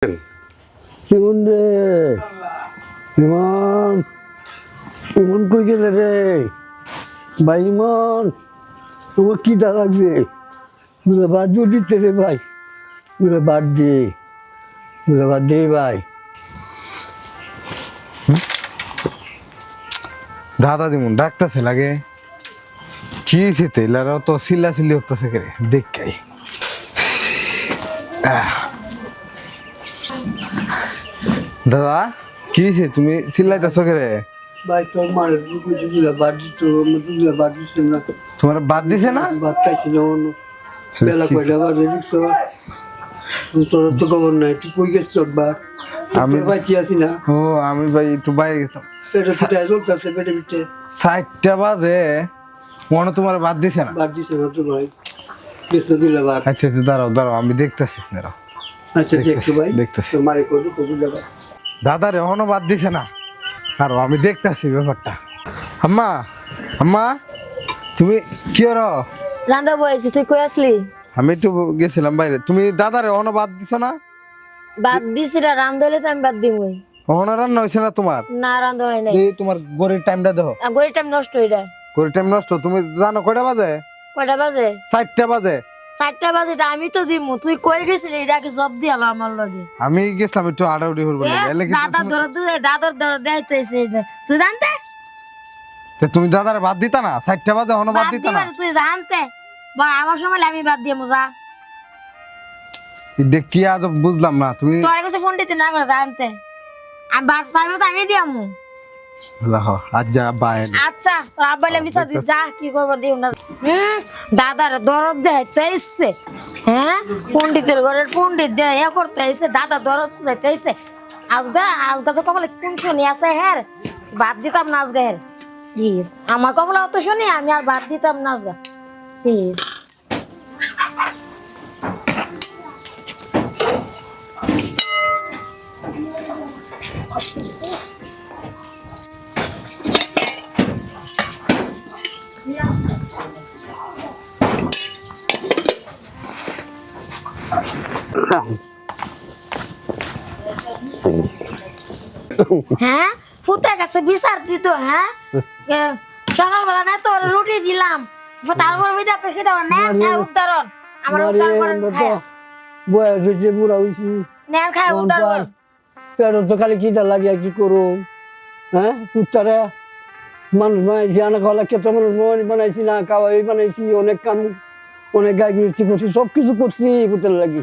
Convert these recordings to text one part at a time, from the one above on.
ইমন রে, ইমন, ইমন কই গেলে রে? ভাই ইমন, তোমার কি দা লাগবে? বলে বাদ দিতে রে ভাই, বলে বাদ দে, বলে বাদ দে ভাই। দাদা দিমুন ডাকতেছে লাগে কি হয়েছে তেলারা তো সিল্লা সিল্লি হতেছে কে দেখাই দাদা কি হয়েছে তুমি চিল্লাইতেছো কে রে? ভাই তোর মারের কিছু দিলে বাদ দিত, দিলে বাদ দিচ্ছে না। তোমার বাদ দিছে না? বাদ খাইছি না অন্য বেলা কয়টা বাজে দেখছ? তোর তো খবর নাই, তুই কই গেছ বার? আমি বাইচি আছি না। ও আমি ভাই একটু বাইরে গেতাম, পেটে পিঠে চলতেছে, পেটে পিঠে 4টা বাজে মনে তোমার বাদ দিছে না? বাদ দিছে না তো ভাই, দেখতে দিলে বাদ। আচ্ছা আচ্ছা দাঁড়াও দাঁড়াও আমি দেখতেছিস না। আচ্ছা দেখতে ভাই, দেখতেছি। তোর মারে করবো তো দিলে বাদ। দাদা রে এখনো বাদ দিছে না, আর আমি দেখতেছি ব্যাপারটা। আম্মা আম্মা তুমি কি করো? রান্দা বইছি, তুই কই আসলি? আমি একটু গেছিলাম বাইরে। তুমি দাদারে এখনো বাদ দিছো না? বাদ দিছি রে, রান্দা হইলে তো আমি বাদ দিমই। এখনো রান্না হয়েছে না তোমার? না রান্দা হয় নাই। এই তোমার গড়ির টাইমটা দেখো, গড়ির টাইম নষ্ট হই যায়। গড়ির টাইম নষ্ট। তুমি জানো কয়টা বাজে? কয়টা বাজে? 4টা বাজে। 4টা বাজে, এটা আমি তো দিমু। তুই কই গেছিলি? এটাকে জব দিয়ালো আমার লগে। আমি গেছিলাম একটু আড়াউড়ি করবো লাগে। এলে কি দাদা ধর তুই দাদর ধর দেখাইতেছিস, তুই জানতে? তুমি দাদারে বাদ দিতা না? 4টা বাজে এখনো বাদ বাদ দিতা না? দিবার তুই জানতে? বল আমার সময় আমি বাদ দিমু যা। দেখ কি আজ বুঝলাম না। তুমি তোর কাছে ফোন দিতে না করে জানতে? আমি বাদ টাইমে তো আমি দিয়ামু। আজ যা বাই। আচ্ছা তোর আব্বাইলে বিচার দি, যা কি করবো দিও না। দাদার দরদ দেখাইতে ইচ্ছে, হ্যাঁ পন্ডিতের ঘরের পন্ডিত দিয়ে এ করতে আইছে, দাদা দরদ যাইতে আইছে। আজগা তো কপালে কোন শনি আছে হ্যাঁ, বাদ দিতাম না আজগা হ্যাঁ প্লিজ। আমার কপালে অত শনি, আমি আর বাদ দিতাম না আজগা প্লিজ। হ্যাঁ ফুতে কাছে বিচার দিত, হ্যাঁ সকালবেলা না তোর রুটি দিলাম, তারপর বিদা পেখে দাও নেন উদাহরণ আমার উদ্ধার করেন, বয়স হয়েছে, বুড়া হয়েছি, নেন খায় উদ্ধার করেন। পেটর তো খালি খিদা লাগিয়া কি করো? হ্যাঁ কুত্তারা মানুষ বানাইছি, আনা খাওয়া কেত মানুষ বানাইছি, না খাওয়াই বানাইছি, অনেক কাম, অনেক গাই গৃহস্থী করছি, সব কিছু করছি কুত্তার লাগি।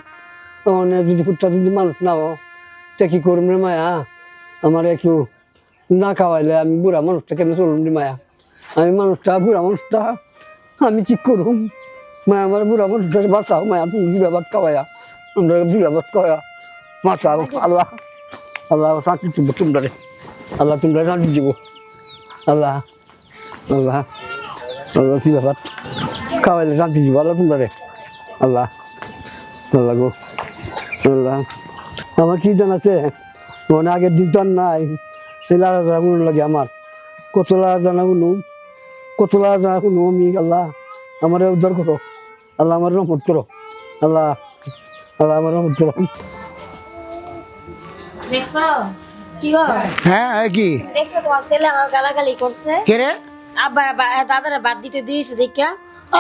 মানে যদি কুত্তা যদি মানুষ না হো তা কি করুম রে মায়া? আমার একটু না খাওয়াইলে আমি বুড়া মানুষটা কেমন চলুম রে মায়া? আমি মানুষটা বুড়া মানুষটা আমি কি করুম মায়া? আমার বুড়া মানুষটা বাঁচাও মায়া, তুমি বুড়া ভাত খাওয়াইয়া, আমরা বুড়া ভাত খাওয়াইয়া বাঁচাও। আল্লাহ আল্লাহ শান্তি দিব তোমরা, আল্লাহ তোমরা শান্তি দিব। আল্লাহ আল্লাহ আল্লাহ বুড়া ভাত খাওয়াইলে শান্তি দিব আল্লাহ তোমরা রে। আল্লাহ আল্লাহ গো আল্লাহ। আমার কি জান আছে মনে, আগের দিন তো আর নাই। সেই লাড়া জানা গুলো লাগে আমার, কত লাড়া জানা গুলো, কত লাড়া জানা গুলো। আমি আল্লাহ আমার উদ্ধার করো, আল্লাহ আমার রহমত করো, আল্লাহ আল্লাহ আমার রহমত করো। দেখছো কি গো? হ্যাঁ কি দেখছো তোমার ছেলে আমার গালাগালি করছে? কে রে? আব্বা দাদারে বাদ দিতে দিয়েছে দেখা।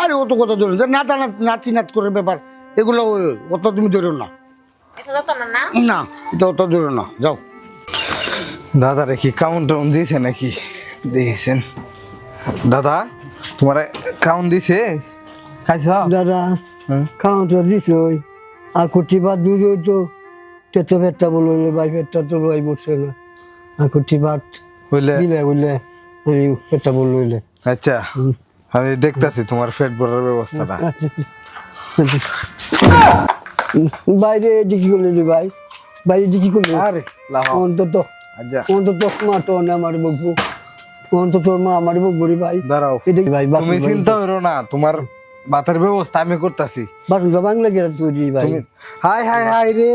আরে ও তো কথা ধরো নাতা নাতি নাত করে ব্যাপার এগুলো, অত তুমি ধরো না। এটা যত না না না এটা অত ধরো না, যাও। দাদারে কি কাউন্ট টাউন দিয়েছে নাকি? দিয়েছেন দাদা, তোমার কাউন্ট দিছে? খাইছ দাদা খাওয়া তো দিস আর কুটি ভাত দুই তো তেতো পেটটা বললে ভাই, পেটটা তো ভাই বসছে না, আর কুটি ভাত বুঝলে? দিলে বললে পেটটা বললে। আচ্ছা আমি দেখতেছি তোমার পেট ভরার ব্যবস্থাটা। বাইরে ডিকি করলে রে ভাই, বাইরে ডিকি করলে আরে লাও অন্তত আচ্ছা অন্তত মা তো আমার বকবো, অন্তত তোর মা আমার বকবো রে ভাই। দাঁড়াও, এটা ভাই তুমি চিন্তা করো না, তোমার ভাতের ব্যবস্থা আমি করতেছি। বাটনটা বাংলা গেলে তুই ভাই। তুমি হাই হাই হাই রে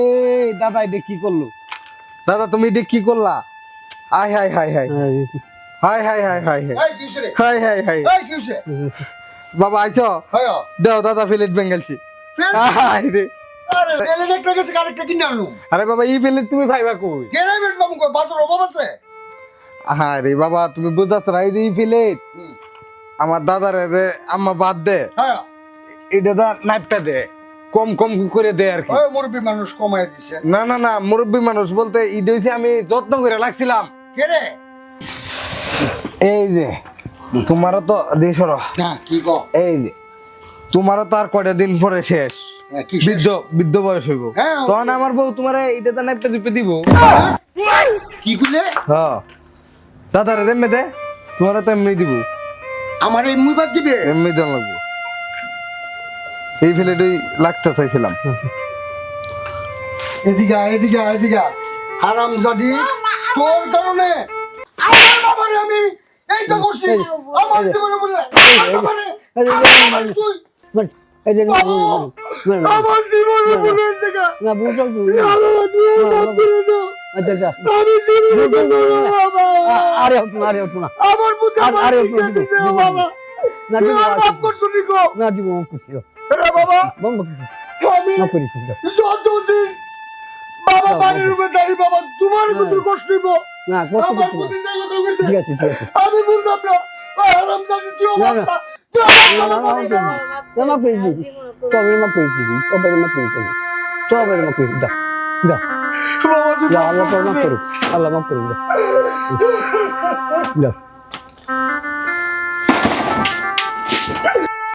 দাদা, এটা কি করলো? দাদা তুমি এটা কি করলা? High high high high high high high high high high high বাবা আইছো? দেও দাদা প্লেট বেঙ্গলছি। হাই রে আরে এলে একটা গেছে আরেকটা কিনে আনো আরে বাবা এই প্লেট তুমি পাইবা কই? কেনে বেচবাম কই বাজার অভাব আছে আরে বাবা তুমি বুঝাচ্ছ না, এই যে এই প্লেট হুম। আমার দাদারে যে আম্মা বাদ দে, হ্যাঁ এটা দা নাইপটা দে, কম কম করে দে আর কি। ওই মুরব্বী মানুষ কমায় দিছে না না না, মুরব্বী মানুষ বলতে এটা হইছে আমি যত্ন করে রাখছিলাম। কে রে এই যে তোমারও তো দিয়ে সরো, না কি গো এই যে তোমারও তো আর কয়টা দিন পরে শেষ, কি বৃদ্ধ বৃদ্ধ বয়স হইব, হ্যাঁ, তখন আমার বউ তোমার এটা তো নাইপটা চুপে দিব। কি কইলে হ্যাঁ দাদারে দেমে দে, তোমার তো এমনি দিব, আমার এই মুই বাদ দিবে এমনি দেন লাগবো। এই প্লেটই লাগতে চাইছিলাম। এদিকে হারামজাদি তোর কারণে আমার বাবারে আমি এই তো করছি আমার জীবনে বলে আমার বাবারে আমার তুই এই যে আমার জীবনে বলে দেখা না বুঝছো আমার তুই আমার করে দাও আচ্ছা আচ্ছা আমি জীবনে বাবা আরে না আমার বুদ্ধি আমার আরে দিকে দিছে ও বাবা না তুই আমার বাপ করছো নিকো না দিব মাফ করছি এরা বাবা মাফ আমি করেছি যতদিন বাবা বাড়ির উপরে দাঁড়িয়ে বাবা তোমার কত কষ্ট হইব না কষ্ট আমার করছি বুদ্ধি জায়গা তো গেছে ঠিক আছে ঠিক আছে আমি বুঝলাম না হারামজাদি তুই না, না। অবস্থা তুই আমার বাবা বাড়ি না। মাফ করেছি তবে মাফ করেছি তবে মাফ করেছি তবে মাফ করেছি যা যা বাবা তুই যা আল্লাহ তোর মাফ করুক আল্লাহ মাফ করুক যা যা